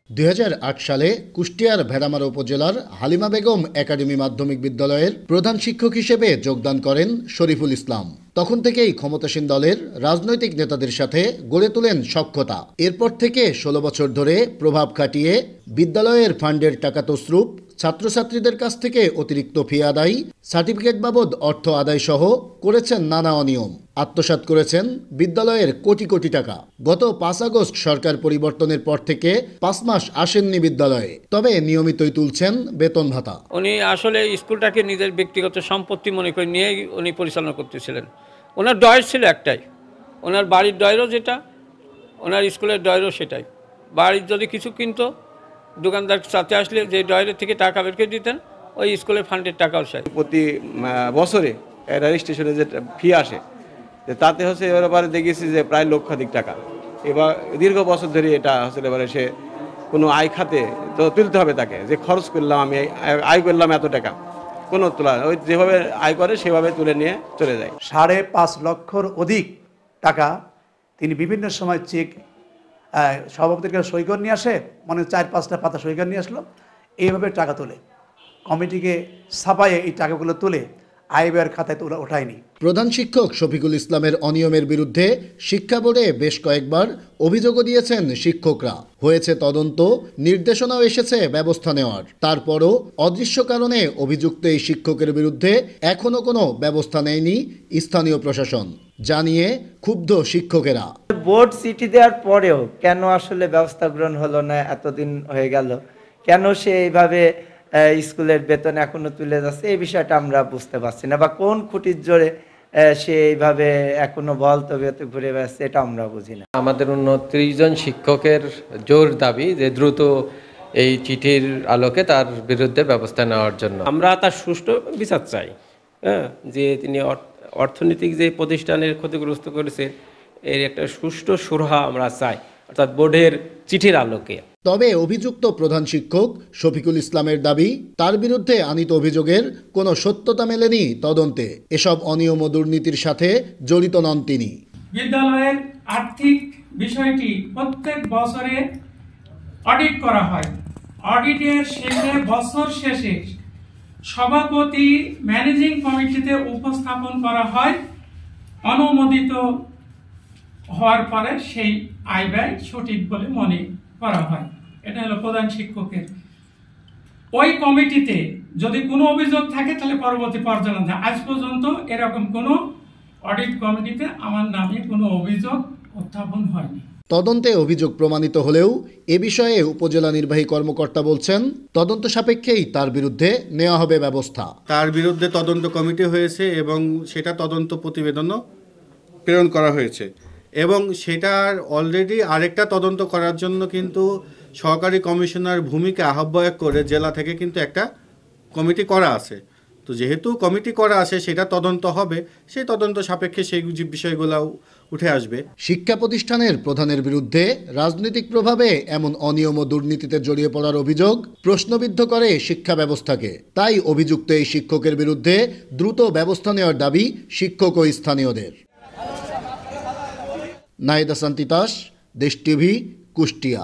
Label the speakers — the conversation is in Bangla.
Speaker 1: 2008 সালে কুষ্টিয়ার ভেড়ামারা উপজেলার হালিমা বেগম একাডেমি মাধ্যমিক বিদ্যালয়ের প্রধান শিক্ষক হিসেবে যোগদান করেন শরীফুল ইসলাম। তখন থেকেই ক্ষমতাসীন দলের রাজনৈতিক নেতাদের সাথে গড়ে তোলেন সখ্যতা। এরপর থেকে 16 বছর ধরে প্রভাব খাটিয়ে বিদ্যালয়ের ফান্ডের টাকা তছরূপ, ছাত্রছাত্রীদের কাছ থেকে অতিরিক্ত ফি আদায়, সার্টিফিকেট বাবদ অর্থ আদায় সহ করেছেন নানা অনিয়ম। আত্মসাৎ করেছেন বিদ্যালয়ের কোটি কোটি টাকা। গত 5 আগস্ট সরকার পরিবর্তনের পর থেকে 5 মাস আসেননি বিদ্যালয়ে, তবে নিয়মিতই তুলছেন বেতন ভাতা।
Speaker 2: উনি আসলে স্কুলটাকে নিজের ব্যক্তিগত সম্পত্তি মনে করে নিয়ে উনি পরিচালনা করতেছিলেন। ওনার ডয়ের ছিল একটাই, ওনার বাড়ির ডয়েরও যেটা, ওনার স্কুলের ডয়েরও সেটাই। বাড়ির যদি কিছু কিনতো, দোকানদার সাথে আসলে যে ডয়ের থেকে টাকা বের করে দিতেন, ওই স্কুলের ফান্ডের টাকাও চাই।
Speaker 3: প্রতি বছরে রেজিস্ট্রেশনে যে ফি আসে, তাতে হচ্ছে এবারে দেখেছি যে প্রায় লক্ষাধিক টাকা। এবার দীর্ঘ বছর ধরে এটা হচ্ছে এবারে সে কোনো আয় খাতে তো তুলতে হবে তাকে, যে খরচ করলাম আমি, আয় করলাম এত টাকা, কোনো তোলা ওই যেভাবে আয় করে সেভাবে তুলে নিয়ে চলে যায়।
Speaker 4: 5.5 লক্ষর অধিক টাকা তিনি বিভিন্ন সময় চেক সভাপতির কাছে সই করে নিয়ে আসে, মানে 4-5টা পাতা সই করে নিয়ে আসলো, এইভাবে টাকা তোলে। কমিটিকে ছাপায়ে এই টাকাগুলো তুলে আয় ব্যয়ের খাতায় ওঠায়নি।
Speaker 1: প্রধান শিক্ষক শফিকুল ইসলামের অনিয়মের বিরুদ্ধে শিক্ষা বোর্ডে বেশ কয়েকবার অভিযোগও দিয়েছেন শিক্ষকরা। হয়েছে তদন্ত, নির্দেশনাও এসেছে ব্যবস্থা নেওয়ার। তারপরও অদৃশ্য কারণে অভিযুক্ত এই শিক্ষকের বিরুদ্ধে এখনো কোনো ব্যবস্থা নেয়নি স্থানীয় প্রশাসন, জানিয়ে ক্ষুব্ধ শিক্ষকেরা।
Speaker 5: বোর্ড চিঠি দেওয়ার পরেও কেন আসলে ব্যবস্থা গ্রহণ হলো না, এতদিন হয়ে গেল, কেন সে এইভাবে স্কুলের বেতন এখনো তুলে যাচ্ছে, এই বিষয়টা আমরা বুঝতে পারছি না, বা কোন খুঁটির জোরে সে এইভাবে এখনো বল তবে ঘুরে বেড়াচ্ছে, এটা আমরা বুঝি না।
Speaker 6: আমাদের 29 জন শিক্ষকের জোর দাবি যে দ্রুত এই চিঠির আলোকে তার বিরুদ্ধে ব্যবস্থা নেওয়ার জন্য
Speaker 7: আমরা তার সুষ্ঠু বিচার চাই। যে তিনি অর্থনৈতিক যে প্রতিষ্ঠানের ক্ষতিগ্রস্ত করেছে, এর একটা সুষ্ঠু সুরাহা আমরা চাই, অর্থাৎ বোর্ডের চিঠির আলোকে।
Speaker 1: তবে অভিযুক্ত প্রধান শিক্ষক শফিকুল ইসলামের দাবি, তার বিরুদ্ধে আনীত অভিযোগের কোনো সত্যতা মেলেনি তদন্তে। এসব অনিয়ম ও দুর্নীতির সাথে জড়িত নন তিনি।
Speaker 8: বিদ্যালয়ের আর্থিক বিষয়টি প্রত্যেক বছরে অডিট করা হয়। অডিটের শেষে, বছর শেষে সভাপতি ম্যানেজিং কমিটিতে উপস্থাপন করা হয়। অনুমোদিত হওয়ার পরে সেই আয় ব্যয় সঠিক বলে মনে করা হয়। এটা হলো প্রধান শিক্ষকের। ওই কমিটিতে যদি কোনো অভিযোগ থাকে তাহলে পরবর্তী পর্যালোচনা হয়। আজ পর্যন্ত এরকম কোনো অডিট কমিটিতে আমার নামে কোনো অভিযোগ উত্থাপন হয়নি।
Speaker 1: তদন্তে অভিযোগ প্রমাণিত হলেও এ বিষয়ে উপজেলা নির্বাহী কর্মকর্তা বলছেন, তদন্ত সাপেক্ষেই তার বিরুদ্ধে নেওয়া হবে ব্যবস্থা।
Speaker 9: তার বিরুদ্ধে তদন্ত কমিটি হয়েছে এবং সেটা তদন্ত প্রতিবেদনও প্রেরণ করা হয়েছে, এবং সেটার অলরেডি আরেকটা তদন্ত করার জন্য কিন্তু সহকারী কমিশনার ভূমিকা আহ্বায়ক করে জেলা থেকে কিন্তু একটা কমিটি করা আছে। তো যেহেতু কমিটি করা আছে, সেটা তদন্ত হবে, সেই তদন্ত সাপেক্ষে সেই বিষয়গুলো উঠে আসবে।
Speaker 1: শিক্ষা প্রতিষ্ঠানের প্রধানের বিরুদ্ধে রাজনৈতিক প্রভাবে এমন অনিয়ম ও দুর্নীতিতে জড়িয়ে পড়ার অভিযোগ প্রশ্নবিদ্ধ করে শিক্ষা ব্যবস্থাকে। তাই অভিযুক্ত এই শিক্ষকের বিরুদ্ধে দ্রুত ব্যবস্থা নেওয়ার দাবি শিক্ষক ও স্থানীয়দের। নাহিদ হাসান তিতাস, দেশ টিভি, কুষ্টিয়া।